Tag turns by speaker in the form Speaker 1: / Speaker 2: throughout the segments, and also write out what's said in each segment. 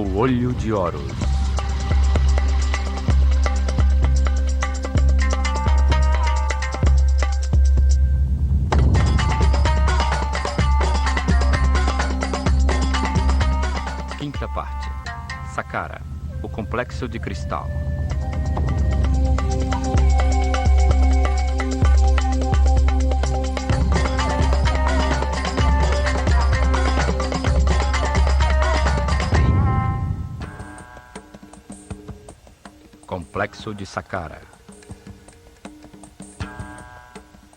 Speaker 1: O Olho de Horus. Quinta parte. Saqqara, o complexo de cristal. Complexo de Saqqara.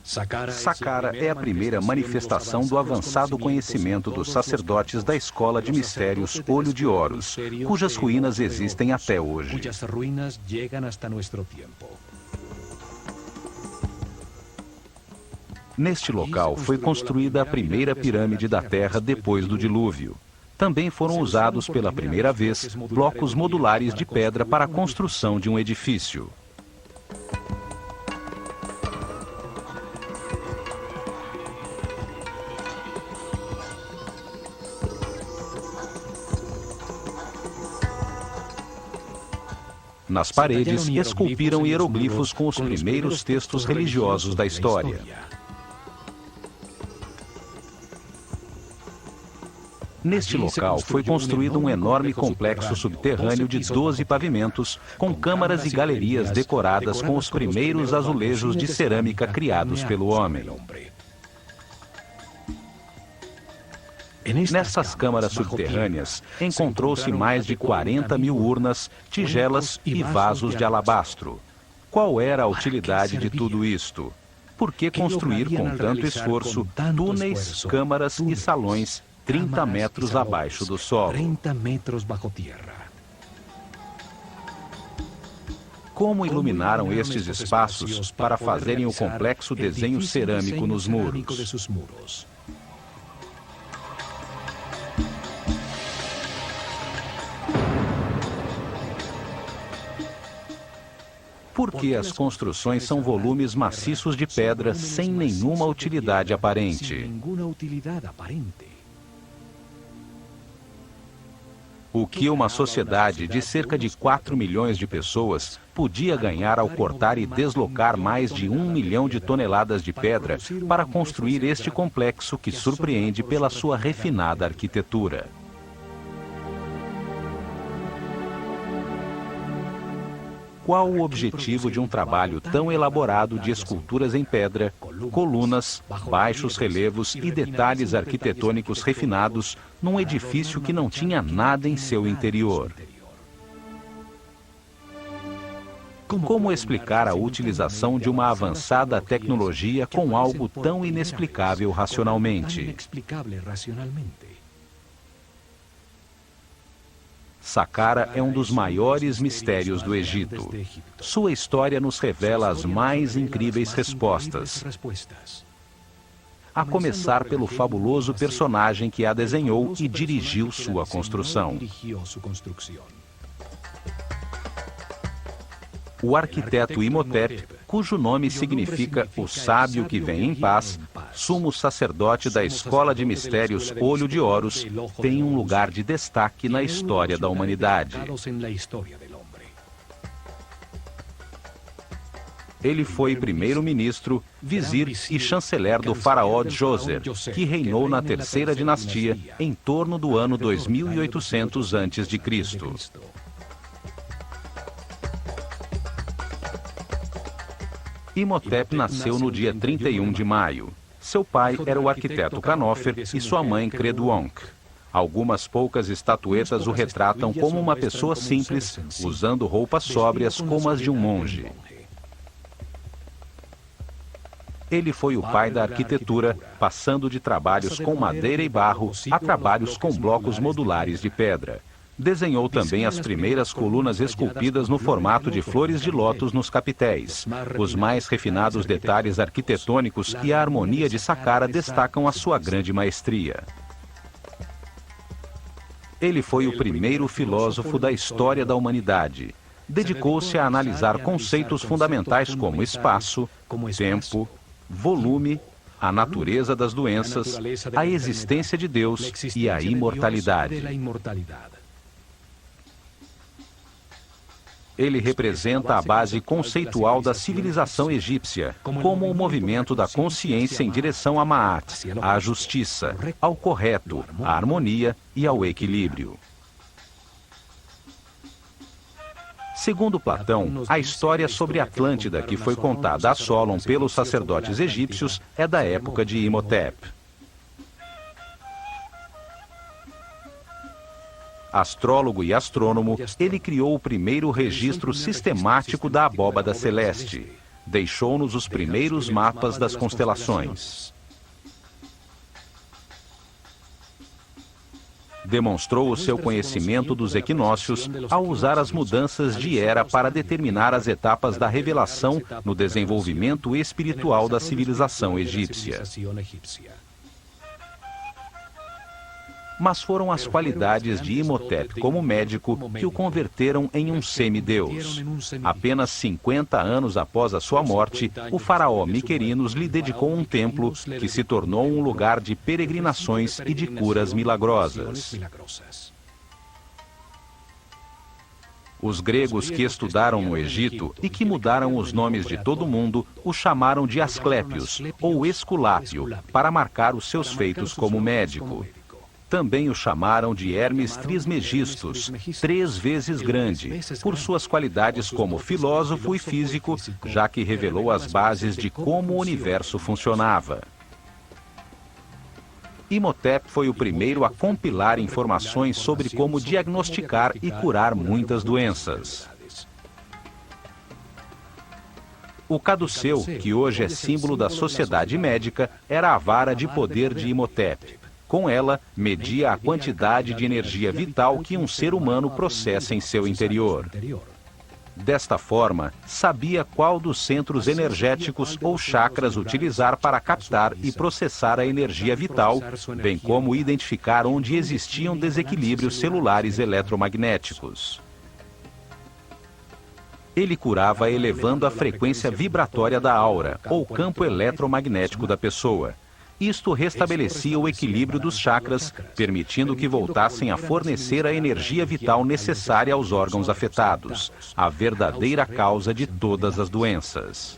Speaker 2: Saqqara é a primeira manifestação do avançado conhecimento dos sacerdotes da escola de mistérios Olho de Horus, cujas ruínas existem até hoje. Neste local foi construída a primeira pirâmide da Terra depois do dilúvio. Também foram usados pela primeira vez blocos modulares de pedra para a construção de um edifício. Nas paredes, esculpiram hieroglifos com os primeiros textos religiosos da história. Neste local foi construído um enorme complexo subterrâneo de 12 pavimentos, com câmaras e galerias decoradas com os primeiros azulejos de cerâmica criados pelo homem. Nessas câmaras subterrâneas, encontrou-se mais de 40 mil urnas, tigelas e vasos de alabastro. Qual era a utilidade de tudo isto? Por que construir com tanto esforço túneis, câmaras e salões 30 metros abaixo do solo? Como iluminaram estes espaços para fazerem o complexo desenho cerâmico nos muros? Por que as construções são volumes maciços de pedra sem nenhuma utilidade aparente? O que uma sociedade de cerca de 4 milhões de pessoas podia ganhar ao cortar e deslocar mais de 1 milhão de toneladas de pedra para construir este complexo que surpreende pela sua refinada arquitetura? Qual o objetivo de um trabalho tão elaborado de esculturas em pedra, colunas, baixos relevos e detalhes arquitetônicos refinados num edifício que não tinha nada em seu interior? Como explicar a utilização de uma avançada tecnologia com algo tão inexplicável racionalmente? Saqqara é um dos maiores mistérios do Egito. Sua história nos revela as mais incríveis respostas. A começar pelo fabuloso personagem que a desenhou e dirigiu sua construção. O arquiteto Imhotep, cujo nome significa o sábio que vem em paz, sumo sacerdote da escola de mistérios Olho de Horus, tem um lugar de destaque na história da humanidade. Ele foi primeiro-ministro, vizir e chanceler do faraó Djoser, que reinou na terceira dinastia em torno do ano 2800 a.C. Imhotep nasceu no dia 31 de maio. Seu pai era o arquiteto Khanofer e sua mãe Creduonk. Algumas poucas estatuetas o retratam como uma pessoa simples, usando roupas sóbrias como as de um monge. Ele foi o pai da arquitetura, passando de trabalhos com madeira e barro a trabalhos com blocos modulares de pedra. Desenhou também as primeiras colunas esculpidas no formato de flores de lótus nos capitéis. Os mais refinados detalhes arquitetônicos e a harmonia de Saqqara destacam a sua grande maestria. Ele foi o primeiro filósofo da história da humanidade. Dedicou-se a analisar conceitos fundamentais como espaço, tempo, volume, a natureza das doenças, a existência de Deus e a imortalidade. Ele representa a base conceitual da civilização egípcia, como o movimento da consciência em direção a Ma'at, à justiça, ao correto, à harmonia e ao equilíbrio. Segundo Platão, a história sobre Atlântida que foi contada a Solon pelos sacerdotes egípcios é da época de Imhotep. Astrólogo e astrônomo, ele criou o primeiro registro sistemático da abóbada celeste. Deixou-nos os primeiros mapas das constelações. Demonstrou o seu conhecimento dos equinócios ao usar as mudanças de era para determinar as etapas da revelação no desenvolvimento espiritual da civilização egípcia. Mas foram as qualidades de Imhotep como médico que o converteram em um semideus. Apenas 50 anos após a sua morte, o faraó Miquerinos lhe dedicou um templo que se tornou um lugar de peregrinações e de curas milagrosas. Os gregos que estudaram no Egito e que mudaram os nomes de todo mundo o chamaram de Asclépios ou Esculápio para marcar os seus feitos como médico. Também o chamaram de Hermes Trismegistus, 3 vezes grande, por suas qualidades como filósofo e físico, já que revelou as bases de como o universo funcionava. Imhotep foi o primeiro a compilar informações sobre como diagnosticar e curar muitas doenças. O caduceu, que hoje é símbolo da sociedade médica, era a vara de poder de Imhotep. Com ela, media a quantidade de energia vital que um ser humano processa em seu interior. Desta forma, sabia qual dos centros energéticos ou chakras utilizar para captar e processar a energia vital, bem como identificar onde existiam desequilíbrios celulares eletromagnéticos. Ele curava elevando a frequência vibratória da aura, ou campo eletromagnético da pessoa. Isto restabelecia o equilíbrio dos chakras, permitindo que voltassem a fornecer a energia vital necessária aos órgãos afetados, a verdadeira causa de todas as doenças.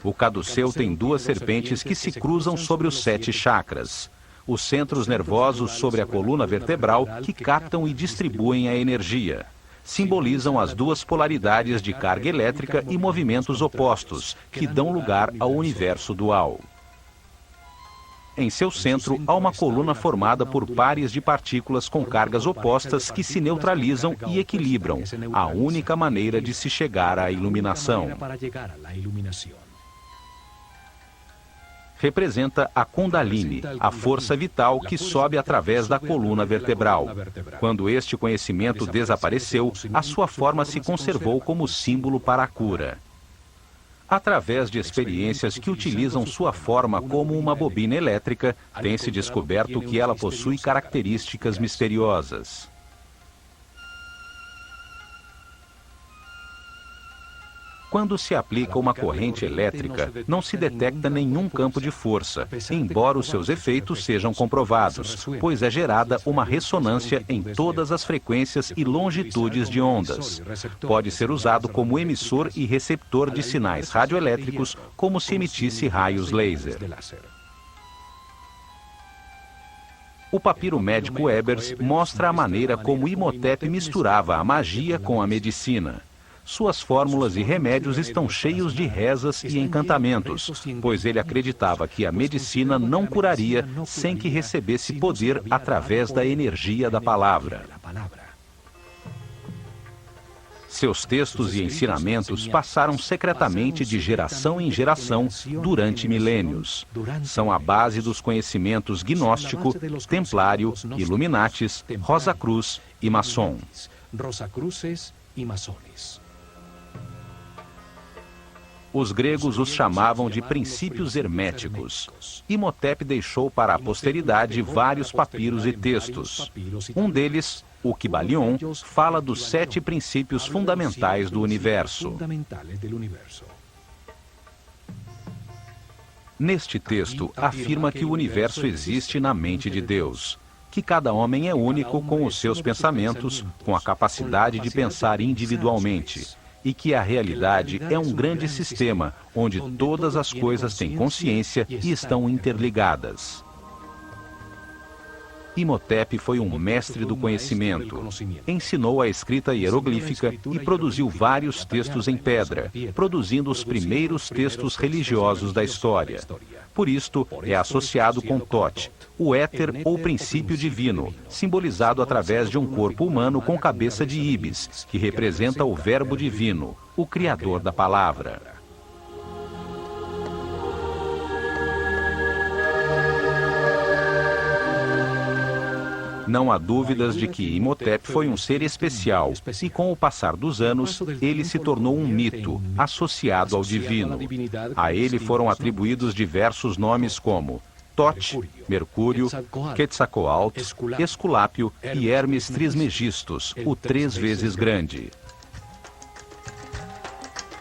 Speaker 2: O caduceu tem 2 serpentes que se cruzam sobre os 7 chakras. Os centros nervosos sobre a coluna vertebral que captam e distribuem a energia. Simbolizam as 2 polaridades de carga elétrica e movimentos opostos, que dão lugar ao universo dual. Em seu centro, há uma coluna formada por pares de partículas com cargas opostas que se neutralizam e equilibram, a única maneira de se chegar à iluminação. Representa a Kundalini, a força vital que sobe através da coluna vertebral. Quando este conhecimento desapareceu, a sua forma se conservou como símbolo para a cura. Através de experiências que utilizam sua forma como uma bobina elétrica, tem-se descoberto que ela possui características misteriosas. Quando se aplica uma corrente elétrica, não se detecta nenhum campo de força, embora os seus efeitos sejam comprovados, pois é gerada uma ressonância em todas as frequências e longitudes de ondas. Pode ser usado como emissor e receptor de sinais radioelétricos, como se emitisse raios laser. O papiro médico Ebers mostra a maneira como Imhotep misturava a magia com a medicina. Suas fórmulas e remédios estão cheios de rezas e encantamentos, pois ele acreditava que a medicina não curaria sem que recebesse poder através da energia da palavra. Seus textos e ensinamentos passaram secretamente de geração em geração durante milênios. São a base dos conhecimentos gnóstico, templário, Illuminatis, Rosacruz e maçom. Os gregos os chamavam de princípios herméticos. Imhotep deixou para a posteridade vários papiros e textos. Um deles, o Kybalion, fala dos 7 princípios fundamentais do universo. Neste texto, afirma que o universo existe na mente de Deus. que cada homem é único com os seus pensamentos, com a capacidade de pensar individualmente, e que a realidade é um grande sistema onde todas as coisas têm consciência e estão interligadas. Imhotep foi um mestre do conhecimento. Ensinou a escrita hieroglífica e produziu vários textos em pedra, produzindo os primeiros textos religiosos da história. Por isto, é associado com Thoth, o éter ou princípio divino, simbolizado através de um corpo humano com cabeça de íbis, que representa o Verbo divino, o Criador da palavra. Não há dúvidas de que Imhotep foi um ser especial e, com o passar dos anos, ele se tornou um mito, associado ao divino. A ele foram atribuídos diversos nomes como Thoth, Mercúrio, Quetzalcoatl, Esculápio e Hermes Trismegistus, o 3 vezes grande.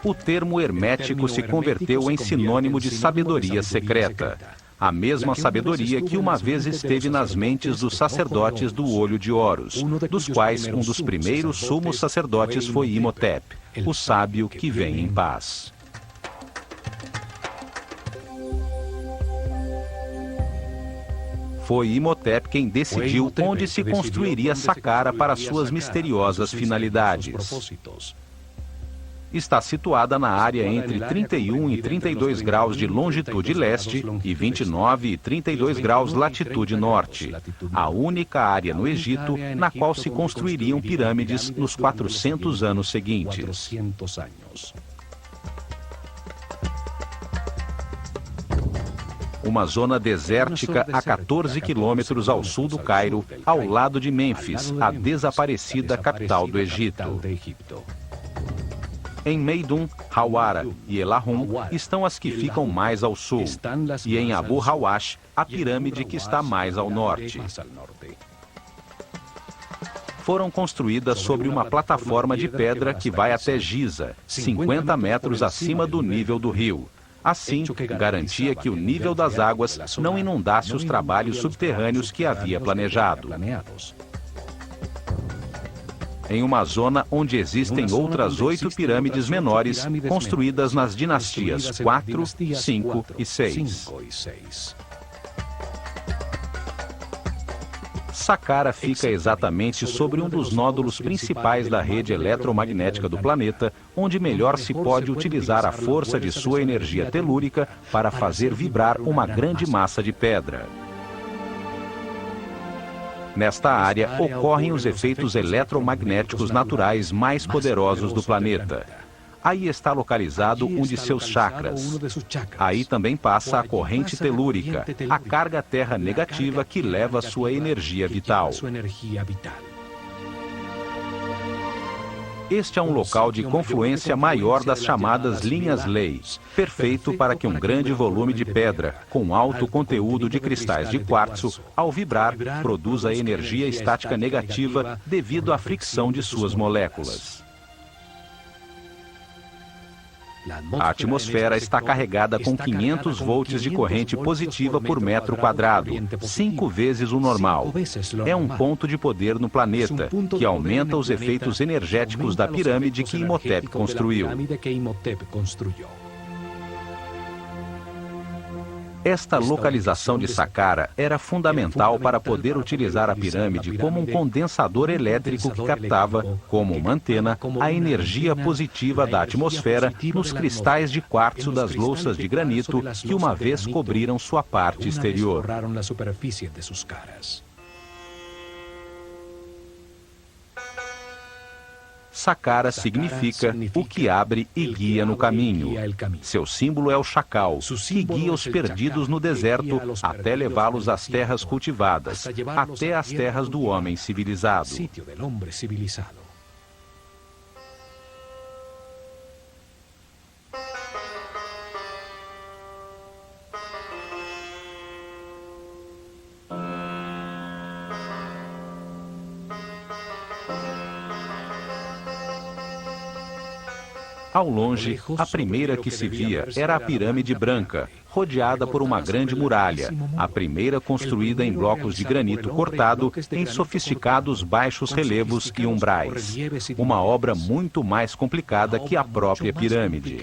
Speaker 2: O termo hermético se converteu em sinônimo de sabedoria secreta. A mesma sabedoria que uma vez esteve nas mentes dos sacerdotes do Olho de Horus, dos quais um dos primeiros sumos sacerdotes foi Imhotep, o sábio que vem em paz. Foi Imhotep quem decidiu onde se construiria Saqqara para suas misteriosas finalidades. Está situada na área entre 31 e 32 graus de longitude leste e 29 e 32 graus latitude norte, a única área no Egito na qual se construiriam pirâmides nos 400 anos seguintes. Uma zona desértica a 14 quilômetros ao sul do Cairo, ao lado de Mênfis, a desaparecida capital do Egito. Em Meidum, Hawara e Elahum estão as que ficam mais ao sul, e em Abu Hawash, a pirâmide que está mais ao norte. Foram construídas sobre uma plataforma de pedra que vai até Giza, 50 metros acima do nível do rio. Assim, garantia que o nível das águas não inundasse os trabalhos subterrâneos que havia planejado. Em uma zona onde existem outras 8 pirâmides menores, construídas nas dinastias 4, 5 e 6. Saqqara fica exatamente sobre um dos nódulos principais da rede eletromagnética do planeta, onde melhor se pode utilizar a força de sua energia telúrica para fazer vibrar uma grande massa de pedra. Nesta área ocorrem os efeitos eletromagnéticos naturais mais poderosos do planeta. Aí está localizado um de seus chakras. Aí também passa a corrente telúrica, a carga terra negativa que leva sua energia vital. Este é um local de confluência maior das chamadas linhas-lei, perfeito para que um grande volume de pedra, com alto conteúdo de cristais de quartzo, ao vibrar, produza energia estática negativa devido à fricção de suas moléculas. A atmosfera está carregada com 500 volts de corrente positiva por metro quadrado, 5 vezes o normal. É um ponto de poder no planeta, que aumenta os efeitos energéticos da pirâmide que Imhotep construiu. Esta localização de Saqqara era fundamental para poder utilizar a pirâmide como um condensador elétrico que captava, como uma antena, a energia positiva da atmosfera nos cristais de quartzo das louças de granito que uma vez cobriram sua parte exterior. Saqqara significa o que abre e guia no caminho. Seu símbolo é o chacal, que guia os perdidos no deserto até levá-los às terras cultivadas, até às terras do homem civilizado. Ao longe, a primeira que se via era a pirâmide branca, rodeada por uma grande muralha, a primeira construída em blocos de granito cortado em sofisticados baixos relevos e umbrais. Uma obra muito mais complicada que a própria pirâmide.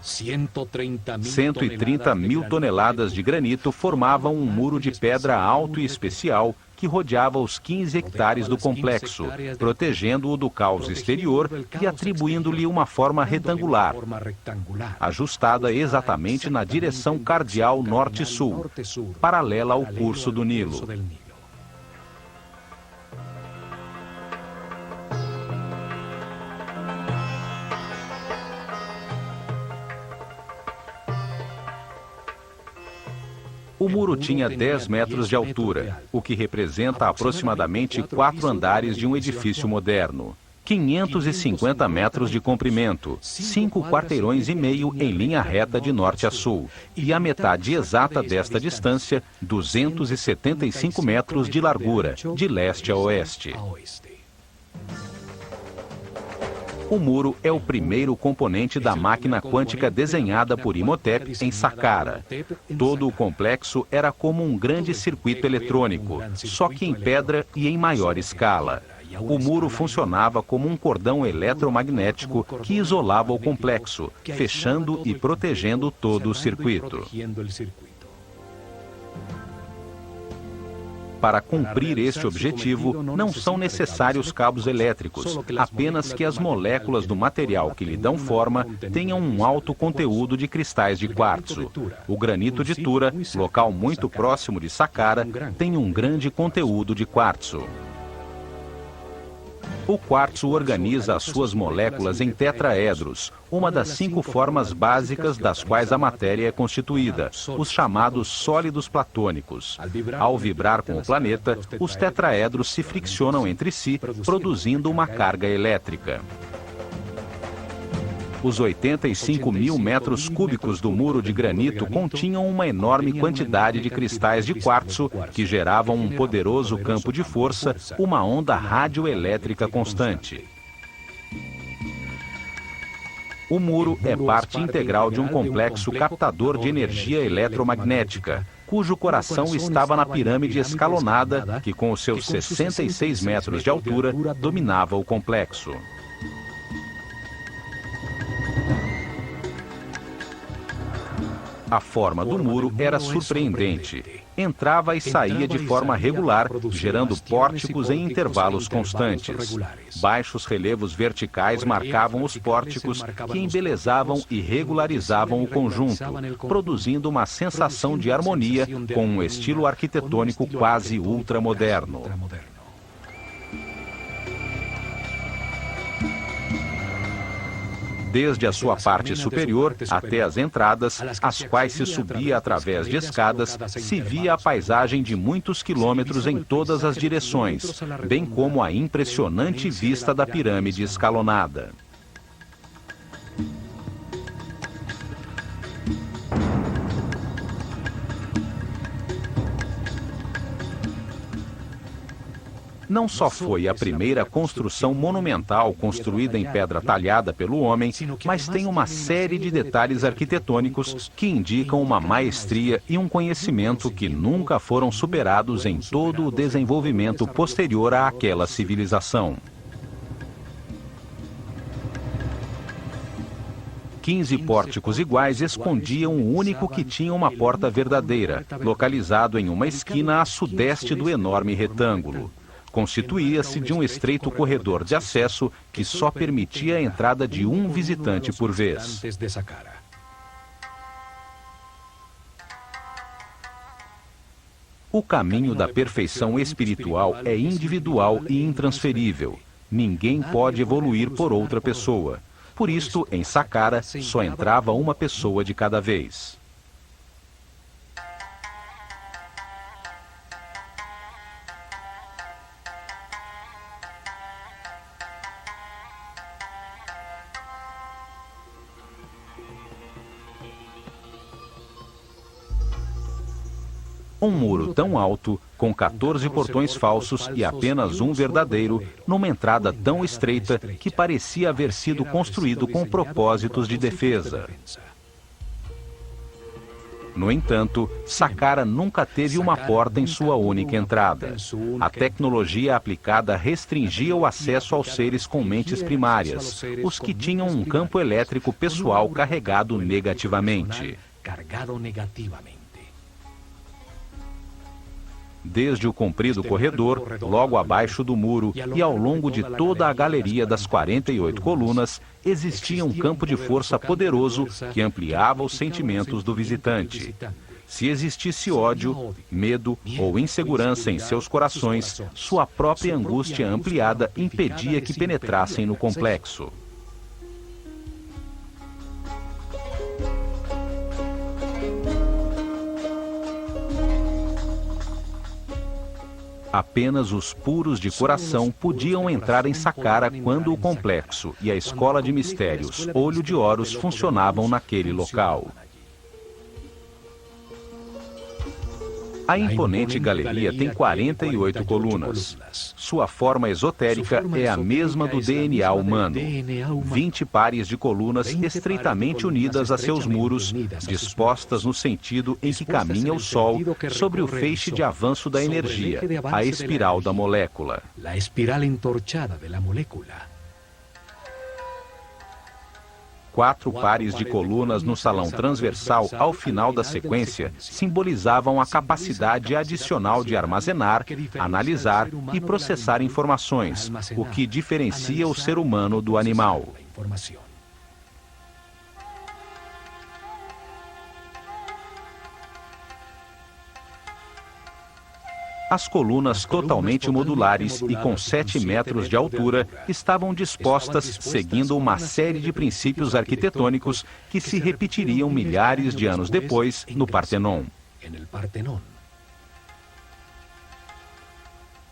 Speaker 2: 130 mil toneladas de granito formavam um muro de pedra alto e especial que rodeava os 15 hectares do complexo, protegendo-o do caos exterior e atribuindo-lhe uma forma retangular, ajustada exatamente na direção cardial norte-sul, paralela ao curso do Nilo. O muro tinha 10 metros de altura, o que representa aproximadamente 4 andares de um edifício moderno. 550 metros de comprimento, 5 quarteirões e meio em linha reta de norte a sul, e a metade exata desta distância, 275 metros de largura, de leste a oeste. O muro é o primeiro componente da máquina quântica desenhada por Imhotep em Saqqara. Todo o complexo era como um grande circuito eletrônico, só que em pedra e em maior escala. O muro funcionava como um cordão eletromagnético que isolava o complexo, fechando e protegendo todo o circuito. Para cumprir este objetivo, não são necessários cabos elétricos, apenas que as moléculas do material que lhe dão forma tenham um alto conteúdo de cristais de quartzo. O granito de Tura, local muito próximo de Saqqara, tem um grande conteúdo de quartzo. O quartzo organiza as suas moléculas em tetraedros, uma das 5 formas básicas das quais a matéria é constituída, os chamados sólidos platônicos. Ao vibrar com o planeta, os tetraedros se friccionam entre si, produzindo uma carga elétrica. Os 85 mil metros cúbicos do muro de granito continham uma enorme quantidade de cristais de quartzo que geravam um poderoso campo de força, uma onda radioelétrica constante. O muro é parte integral de um complexo captador de energia eletromagnética, cujo coração estava na pirâmide escalonada que, com os seus 66 metros de altura, dominava o complexo. A forma do muro era surpreendente. Entrava e saía de forma regular, gerando pórticos em intervalos constantes. Baixos relevos verticais marcavam os pórticos, que embelezavam e regularizavam o conjunto, produzindo uma sensação de harmonia com um estilo arquitetônico quase ultramoderno. Desde a sua parte superior até as entradas, às quais se subia através de escadas, se via a paisagem de muitos quilômetros em todas as direções, bem como a impressionante vista da pirâmide escalonada. Não só foi a primeira construção monumental construída em pedra talhada pelo homem, mas tem uma série de detalhes arquitetônicos que indicam uma maestria e um conhecimento que nunca foram superados em todo o desenvolvimento posterior àquela civilização. 15 pórticos iguais escondiam o único que tinha uma porta verdadeira, localizado em uma esquina a sudeste do enorme retângulo. Constituía-se de um estreito corredor de acesso que só permitia a entrada de um visitante por vez. O caminho da perfeição espiritual é individual e intransferível. Ninguém pode evoluir por outra pessoa. Por isto, em Saqqara, só entrava uma pessoa de cada vez. Um muro tão alto, com 14 portões falsos e apenas um verdadeiro, numa entrada tão estreita que parecia haver sido construído com propósitos de defesa. No entanto, Saqqara nunca teve uma porta em sua única entrada. A tecnologia aplicada restringia o acesso aos seres com mentes primárias, os que tinham um campo elétrico pessoal carregado negativamente. Desde o comprido corredor, logo abaixo do muro e ao longo de toda a galeria das 48 colunas, existia um campo de força poderoso que ampliava os sentimentos do visitante. Se existisse ódio, medo ou insegurança em seus corações, sua própria angústia ampliada impedia que penetrassem no complexo. Apenas os puros de coração podiam entrar em Saqqara quando o complexo e a escola de mistérios Olho de Horus funcionavam naquele local. A imponente galeria tem 48 colunas. Sua forma esotérica é a mesma do DNA humano. 20 pares de colunas estreitamente unidas a seus muros, dispostas no sentido em que caminha o Sol sobre o feixe de avanço da energia, a espiral da molécula. 4 pares de colunas no salão transversal ao final da sequência simbolizavam a capacidade adicional de armazenar, analisar e processar informações, o que diferencia o ser humano do animal. As colunas totalmente modulares e com 7 metros de altura estavam dispostas seguindo uma série de princípios arquitetônicos que se repetiriam milhares de anos depois no Partenon.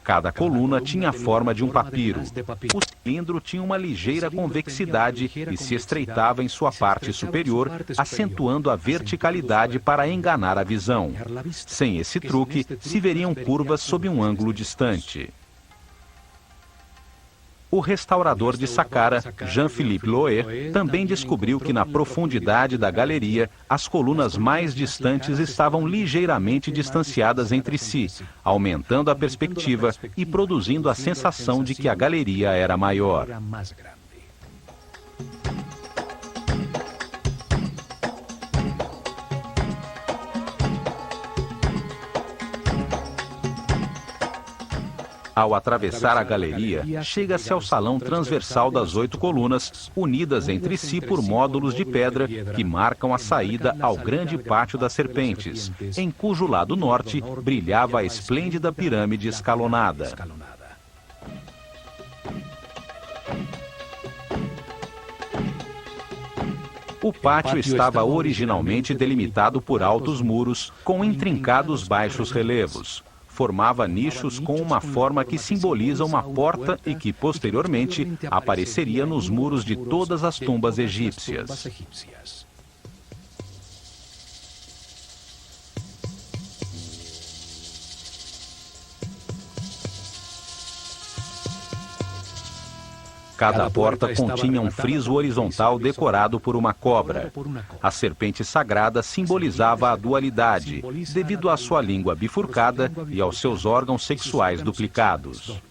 Speaker 2: Cada coluna tinha a forma de um papiro. O cilindro tinha uma ligeira convexidade e se estreitava em sua parte superior, acentuando a verticalidade para enganar a visão. Sem esse truque, se veriam curvas sob um ângulo distante. O restaurador de Saqqara, Jean-Philippe Loer, também descobriu que na profundidade da galeria, as colunas mais distantes estavam ligeiramente distanciadas entre si, aumentando a perspectiva e produzindo a sensação de que a galeria era maior. Ao atravessar a galeria, chega-se ao salão transversal das 8 colunas, unidas entre si por módulos de pedra que marcam a saída ao grande pátio das serpentes, em cujo lado norte brilhava a esplêndida pirâmide escalonada. O pátio estava originalmente delimitado por altos muros, com intrincados baixos relevos. Formava nichos com uma forma que simboliza uma porta e que, posteriormente, apareceria nos muros de todas as tumbas egípcias. Cada porta continha um friso horizontal decorado por uma cobra. A serpente sagrada simbolizava a dualidade, devido à sua língua bifurcada e aos seus órgãos sexuais duplicados.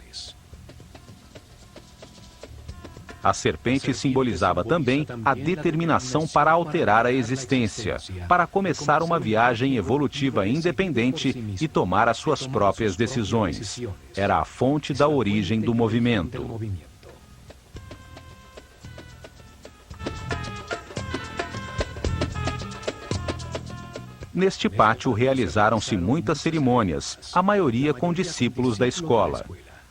Speaker 2: A serpente simbolizava também a determinação para alterar a existência, para começar uma viagem evolutiva independente e tomar as suas próprias decisões. Era a fonte da origem do movimento. Neste pátio realizaram-se muitas cerimônias, a maioria com discípulos da escola.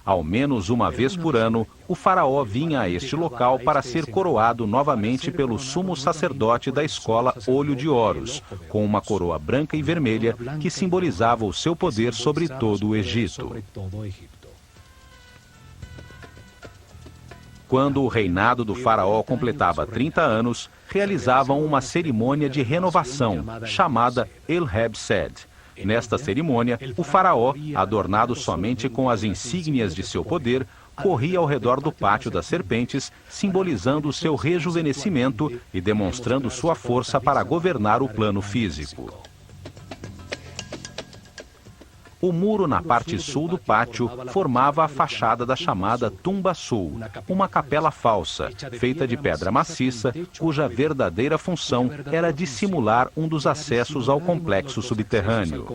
Speaker 2: Ao menos uma vez por ano, o faraó vinha a este local para ser coroado novamente pelo sumo sacerdote da escola Olho de Horus, com uma coroa branca e vermelha que simbolizava o seu poder sobre todo o Egito. Quando o reinado do faraó completava 30 anos, realizavam uma cerimônia de renovação, chamada El Heb Sed. Nesta cerimônia, o faraó, adornado somente com as insígnias de seu poder, corria ao redor do pátio das serpentes, simbolizando o seu rejuvenescimento e demonstrando sua força para governar o plano físico. O muro na parte sul do pátio formava a fachada da chamada Tumba Sul, uma capela falsa, feita de pedra maciça, cuja verdadeira função era dissimular um dos acessos ao complexo subterrâneo.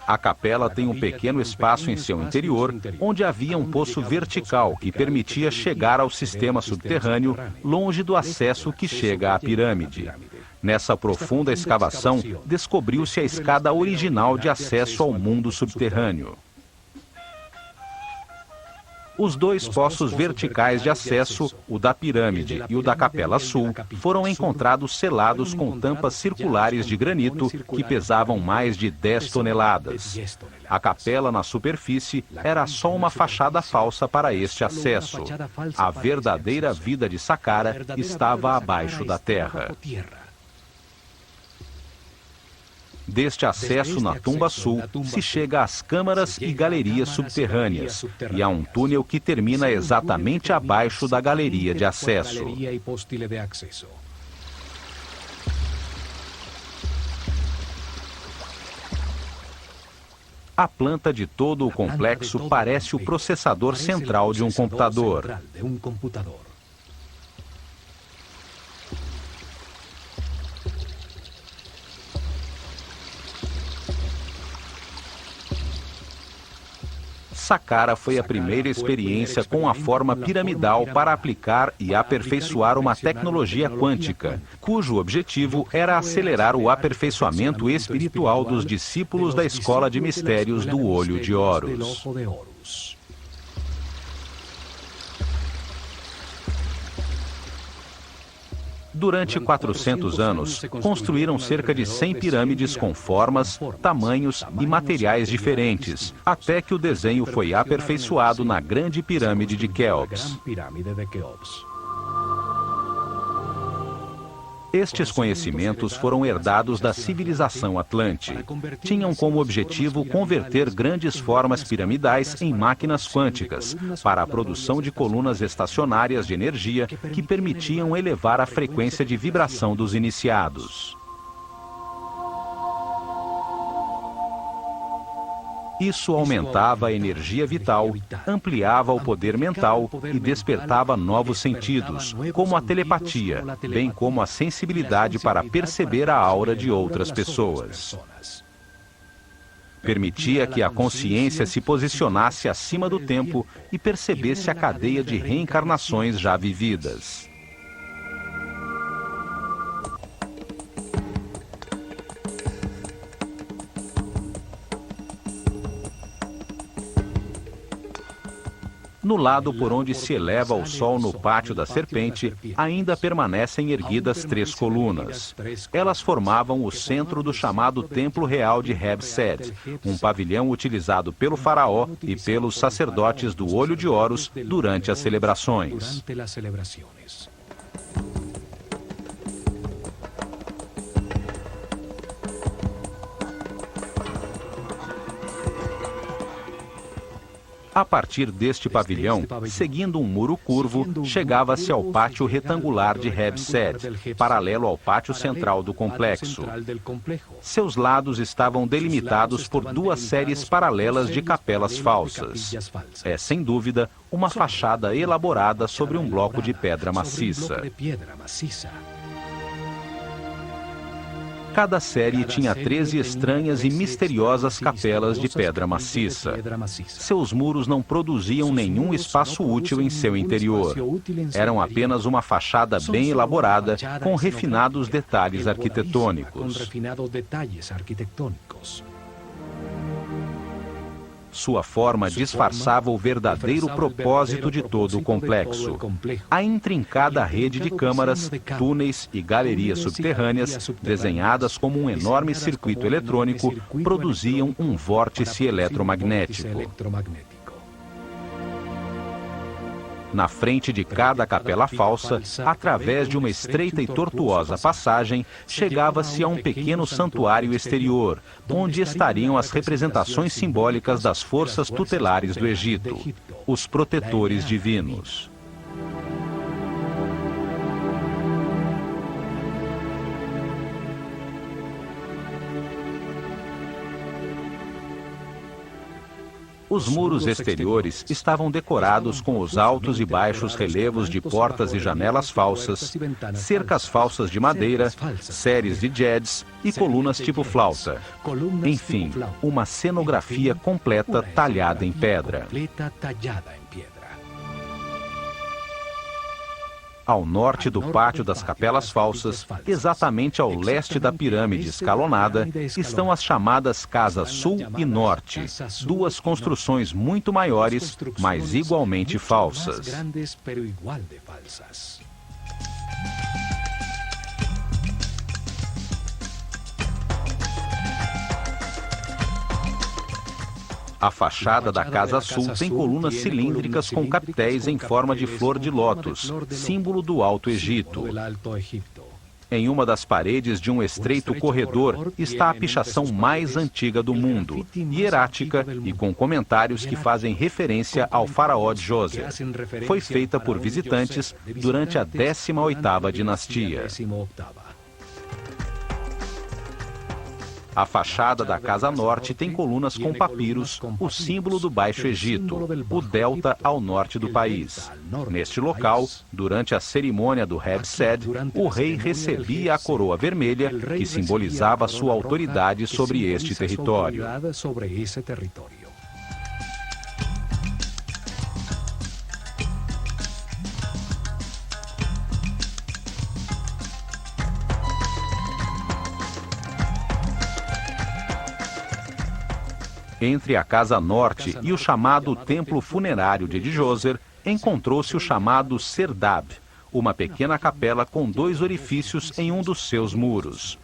Speaker 2: A capela tem um pequeno espaço em seu interior, onde havia um poço vertical que permitia chegar ao sistema subterrâneo, longe do acesso que chega à pirâmide. Nessa profunda escavação, descobriu-se a escada original de acesso ao mundo subterrâneo. Os dois poços verticais de acesso, o da pirâmide e o da Capela Sul, foram encontrados selados com tampas circulares de granito que pesavam mais de 10 toneladas. A capela na superfície era só uma fachada falsa para este acesso. A verdadeira vida de Saqqara estava abaixo da terra. Deste acesso na Tumba Sul, se chega às câmaras e galerias subterrâneas, e há um túnel que termina exatamente abaixo da galeria de acesso. A planta de todo o complexo parece o processador central de um computador. Saqqara foi a primeira experiência com a forma piramidal para aplicar e aperfeiçoar uma tecnologia quântica, cujo objetivo era acelerar o aperfeiçoamento espiritual dos discípulos da Escola de Mistérios do Olho de Horus. Durante 400 anos, construíram cerca de 100 pirâmides com formas, tamanhos e materiais diferentes, até que o desenho foi aperfeiçoado na Grande Pirâmide de Quéops. Estes conhecimentos foram herdados da civilização Atlante. Tinham como objetivo converter grandes formas piramidais em máquinas quânticas para a produção de colunas estacionárias de energia que permitiam elevar a frequência de vibração dos iniciados. Isso aumentava a energia vital, ampliava o poder mental e despertava novos sentidos, como a telepatia, bem como a sensibilidade para perceber a aura de outras pessoas. Permitia que a consciência se posicionasse acima do tempo e percebesse a cadeia de reencarnações já vividas. No lado por onde se eleva o sol no pátio da serpente, ainda permanecem erguidas 3 colunas. Elas formavam o centro do chamado Templo Real de Heb-Sed, um pavilhão utilizado pelo faraó e pelos sacerdotes do Olho de Horus durante as celebrações. A partir deste pavilhão, seguindo um muro curvo, chegava-se ao pátio retangular de Heb-Sed, paralelo ao pátio central do complexo. Seus lados estavam delimitados por 2 séries paralelas de capelas falsas. É, sem dúvida, uma fachada elaborada sobre um bloco de pedra maciça. Cada série tinha 13 estranhas e misteriosas capelas de pedra maciça. Seus muros não produziam nenhum espaço útil em seu interior. Eram apenas uma fachada bem elaborada, com refinados detalhes arquitetônicos. Sua forma disfarçava o verdadeiro propósito de todo o complexo. A intrincada rede de câmaras, túneis e galerias subterrâneas, desenhadas como um enorme circuito eletrônico, produziam um vórtice eletromagnético. Na frente de cada capela falsa, através de uma estreita e tortuosa passagem, chegava-se a um pequeno santuário exterior, onde estariam as representações simbólicas das forças tutelares do Egito, os protetores divinos. Os muros exteriores estavam decorados com os altos e baixos relevos de portas e janelas falsas, cercas falsas de madeira, séries de jeds e colunas tipo flauta. Enfim, uma cenografia completa talhada em pedra. Ao norte do pátio das capelas falsas, exatamente ao leste da pirâmide escalonada, estão as chamadas Casas Sul e Norte, duas construções muito maiores, mas igualmente falsas. A fachada da Casa Sul tem colunas cilíndricas com capitéis em forma de flor de lótus, símbolo do Alto Egito. Em uma das paredes de um estreito corredor está a pichação mais antiga do mundo, hierática e com comentários que fazem referência ao faraó Djoser. Foi feita por visitantes durante a 18ª dinastia. A fachada da Casa Norte tem colunas com papiros, o símbolo do Baixo Egito, o delta ao norte do país. Neste local, durante a cerimônia do Hebsed, o rei recebia a coroa vermelha, que simbolizava sua autoridade sobre este território. Entre a Casa Norte e o chamado Templo Funerário de Djoser, encontrou-se o chamado Serdab, uma pequena capela com 2 orifícios em um dos seus muros.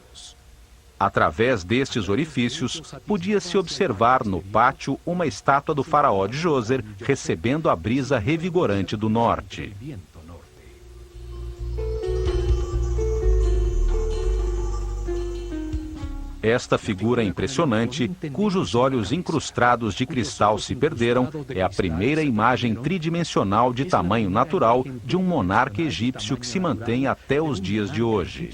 Speaker 2: Através destes orifícios, podia-se observar no pátio uma estátua do faraó Djoser recebendo a brisa revigorante do norte. Esta figura impressionante, cujos olhos incrustados de cristal se perderam, é a primeira imagem tridimensional de tamanho natural de um monarca egípcio que se mantém até os dias de hoje.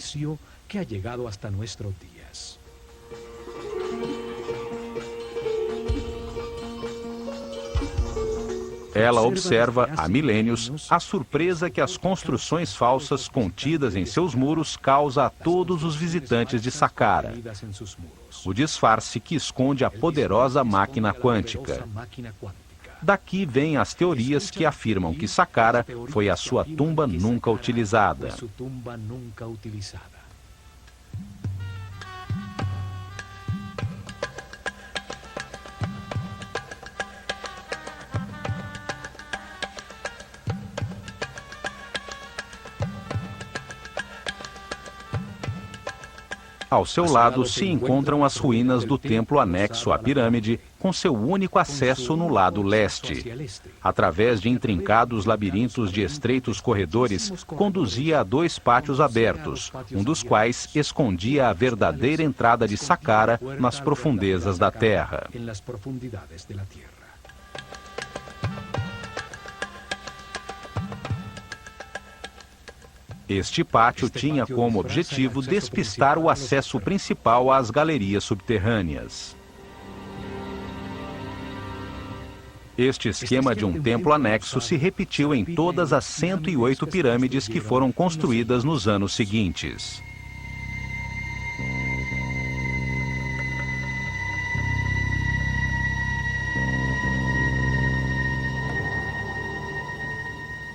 Speaker 2: Ela observa, há milênios, a surpresa que as construções falsas contidas em seus muros causa a todos os visitantes de Saqqara. O disfarce que esconde a poderosa máquina quântica. Daqui vêm as teorias que afirmam que Saqqara foi a sua tumba nunca utilizada. Ao seu lado se encontram as ruínas do templo anexo à pirâmide, com seu único acesso no lado leste. Através de intrincados labirintos de estreitos corredores, conduzia a 2 pátios abertos, um dos quais escondia a verdadeira entrada de Saqqara nas profundezas da terra. Este pátio tinha como objetivo despistar o acesso principal às galerias subterrâneas. Este esquema de um templo anexo se repetiu em todas as 108 pirâmides que foram construídas nos anos seguintes.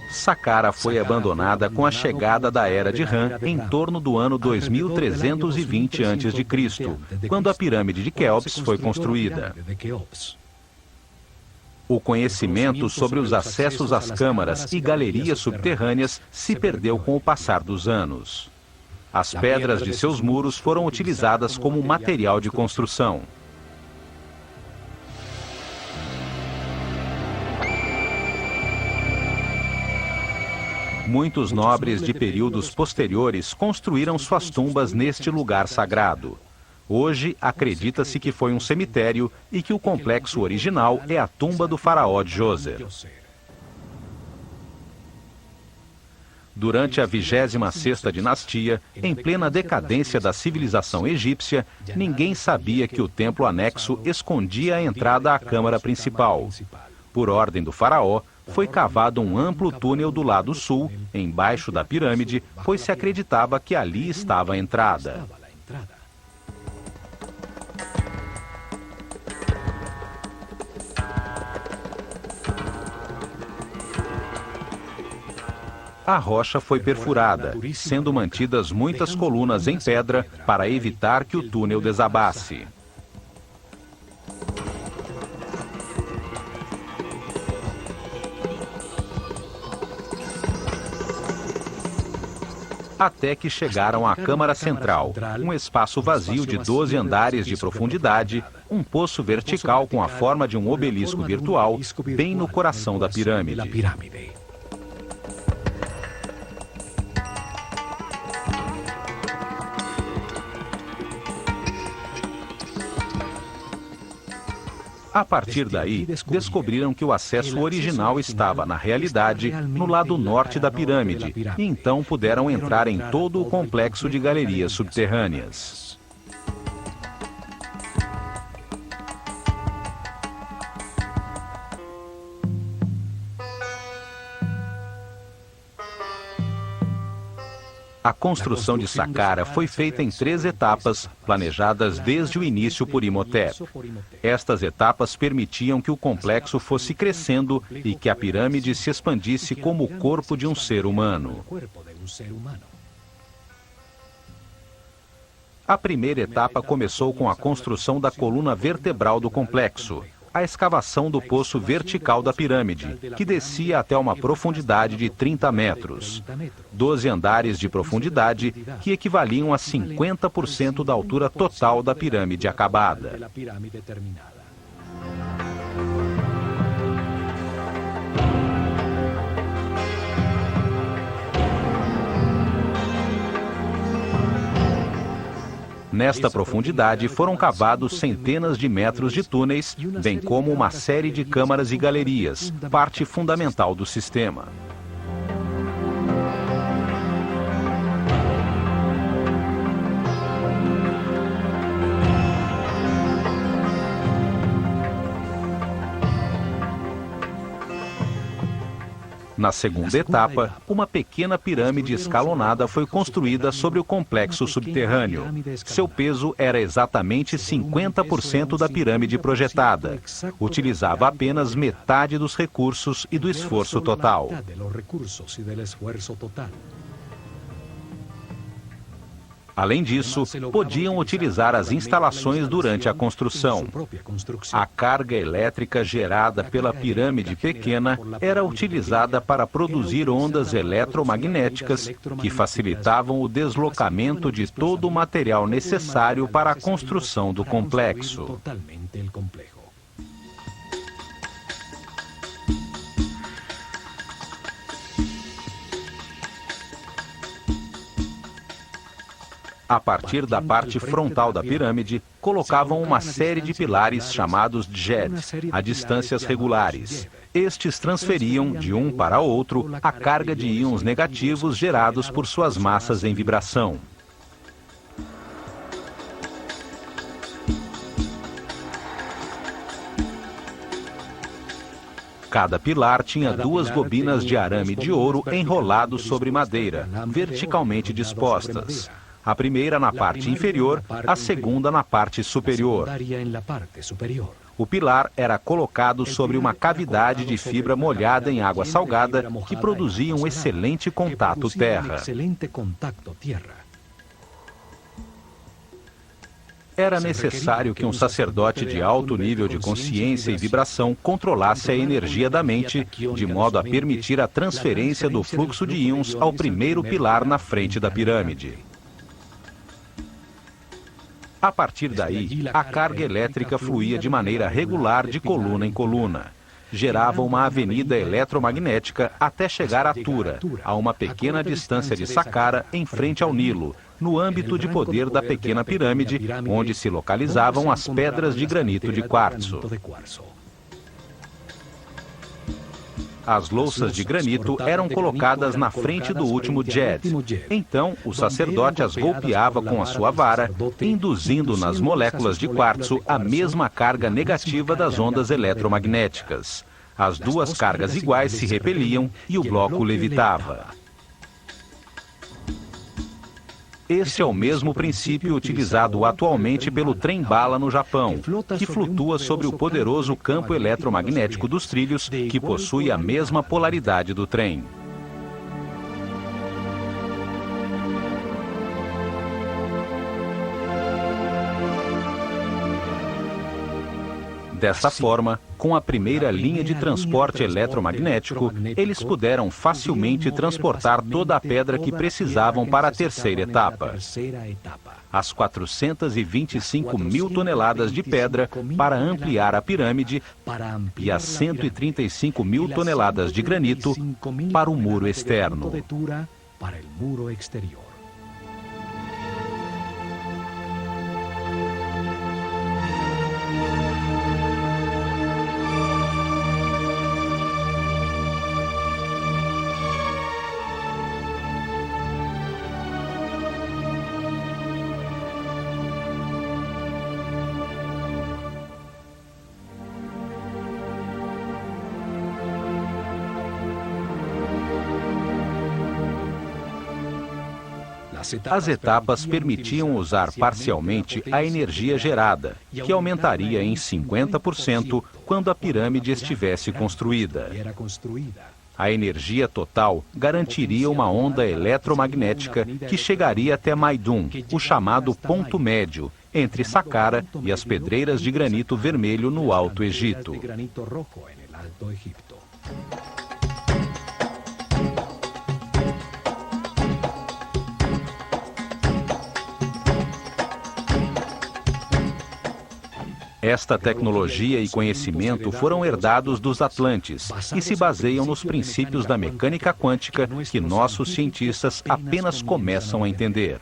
Speaker 2: Saqqara foi abandonada com a chegada da Era de Ram em torno do ano 2320 a.C., quando a pirâmide de Quéops foi construída. O conhecimento sobre os acessos às câmaras e galerias subterrâneas se perdeu com o passar dos anos. As pedras de seus muros foram utilizadas como material de construção. Muitos nobres de períodos posteriores construíram suas tumbas neste lugar sagrado. Hoje, acredita-se que foi um cemitério e que o complexo original é a tumba do faraó Djoser. Durante a 26ª dinastia, em plena decadência da civilização egípcia, ninguém sabia que o templo anexo escondia a entrada à câmara principal. Por ordem do faraó, foi cavado um amplo túnel do lado sul, embaixo da pirâmide, pois se acreditava que ali estava a entrada. A rocha foi perfurada, sendo mantidas muitas colunas em pedra para evitar que o túnel desabasse. Até que chegaram à Câmara Central, um espaço vazio de 12 andares de profundidade, um poço vertical com a forma de um obelisco virtual, bem no coração da pirâmide. A partir daí, descobriram que o acesso original estava, na realidade, no lado norte da pirâmide, e então puderam entrar em todo o complexo de galerias subterrâneas. A construção de Saqqara foi feita em 3 etapas, planejadas desde o início por Imhotep. Estas etapas permitiam que o complexo fosse crescendo e que a pirâmide se expandisse como o corpo de um ser humano. A primeira etapa começou com a construção da coluna vertebral do complexo, a escavação do poço vertical da pirâmide, que descia até uma profundidade de 30 metros. 12 andares de profundidade, que equivaliam a 50% da altura total da pirâmide acabada. Nesta profundidade foram cavados centenas de metros de túneis, bem como uma série de câmaras e galerias, parte fundamental do sistema. Na segunda etapa, uma pequena pirâmide escalonada foi construída sobre o complexo subterrâneo. Seu peso era exatamente 50% da pirâmide projetada. Utilizava apenas metade dos recursos e do esforço total. Além disso, podiam utilizar as instalações durante a construção. A carga elétrica gerada pela pirâmide pequena era utilizada para produzir ondas eletromagnéticas que facilitavam o deslocamento de todo o material necessário para a construção do complexo. A partir da parte frontal da pirâmide, colocavam uma série de pilares chamados djed, a distâncias regulares. Estes transferiam, de um para outro, a carga de íons negativos gerados por suas massas em vibração. Cada pilar tinha 2 bobinas de arame de ouro enrolados sobre madeira, verticalmente dispostas. A primeira na parte inferior, a segunda na parte superior. O pilar era colocado sobre uma cavidade de fibra molhada em água salgada que produzia um excelente contato terra. Era necessário que um sacerdote de alto nível de consciência e vibração controlasse a energia da mente, de modo a permitir a transferência do fluxo de íons ao primeiro pilar na frente da pirâmide. A partir daí, a carga elétrica fluía de maneira regular de coluna em coluna. gerava uma avenida eletromagnética até chegar a Tura, a uma pequena distância de Saqqara, em frente ao Nilo, no âmbito de poder da pequena pirâmide, onde se localizavam as pedras de granito de quartzo. As louças de granito eram colocadas na frente do último djed. Então, o sacerdote as golpeava com a sua vara, induzindo nas moléculas de quartzo a mesma carga negativa das ondas eletromagnéticas. As duas cargas iguais se repeliam e o bloco levitava. Este é o mesmo princípio utilizado atualmente pelo trem-bala no Japão, que flutua sobre o poderoso campo eletromagnético dos trilhos, que possui a mesma polaridade do trem. Dessa forma, com a primeira linha de transporte eletromagnético, eles puderam facilmente transportar toda a pedra que precisavam para a terceira etapa. As 425 mil toneladas de pedra para ampliar a pirâmide e as 135 mil toneladas de granito para o muro externo. As etapas permitiam usar parcialmente a energia gerada, que aumentaria em 50% quando a pirâmide estivesse construída. A energia total garantiria uma onda eletromagnética que chegaria até Maidum, o chamado ponto médio, entre Saqqara e as pedreiras de granito vermelho no Alto Egito. Esta tecnologia e conhecimento foram herdados dos Atlantes e se baseiam nos princípios da mecânica quântica que nossos cientistas apenas começam a entender.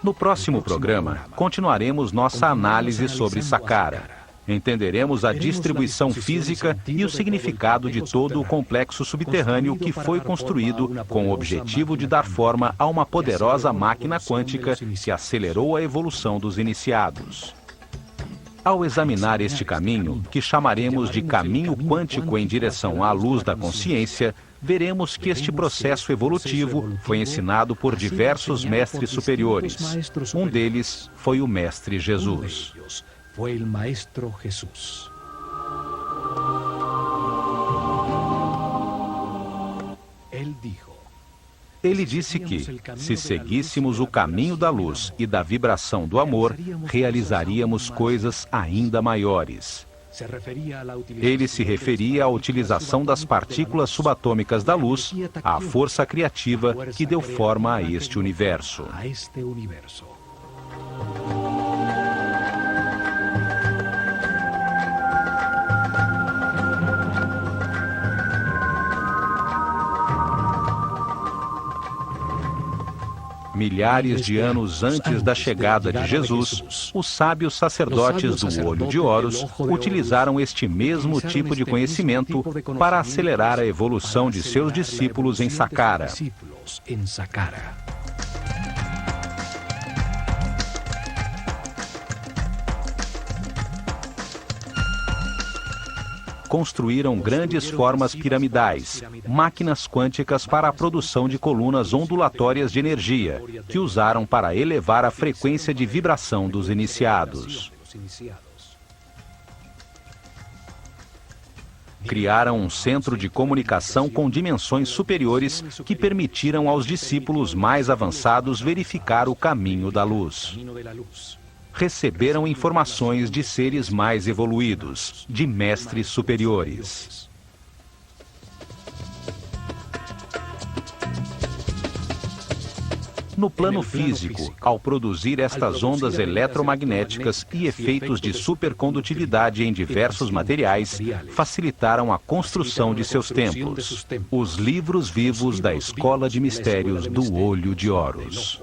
Speaker 2: No próximo programa, continuaremos nossa análise sobre Saqqara. Entenderemos a distribuição física e o significado de todo o complexo subterrâneo que foi construído com o objetivo de dar forma a uma poderosa máquina quântica que acelerou a evolução dos iniciados. Ao examinar este caminho, que chamaremos de caminho quântico em direção à luz da consciência, veremos que este processo evolutivo foi ensinado por diversos mestres superiores. Um deles foi o Mestre Jesus.
Speaker 3: Fue el Maestro Jesús.
Speaker 2: Ele disse que, se seguíssemos o caminho da luz e da vibração do amor, realizaríamos coisas ainda maiores. Ele se referia à utilização das partículas subatômicas da luz, à força criativa que deu forma a este universo. Milhares de anos antes da chegada de Jesus, os sábios sacerdotes do Olho de Horus utilizaram este mesmo tipo de conhecimento para acelerar a evolução de seus discípulos em Saqqara. Construíram grandes formas piramidais, máquinas quânticas para a produção de colunas ondulatórias de energia, que usaram para elevar a frequência de vibração dos iniciados. Criaram um centro de comunicação com dimensões superiores que permitiram aos discípulos mais avançados verificar o caminho da luz. Receberam informações de seres mais evoluídos, de mestres superiores. No plano físico, ao produzir estas ondas eletromagnéticas e efeitos de supercondutividade em diversos materiais, facilitaram a construção de seus templos, os livros vivos da Escola de Mistérios do Olho de Horus.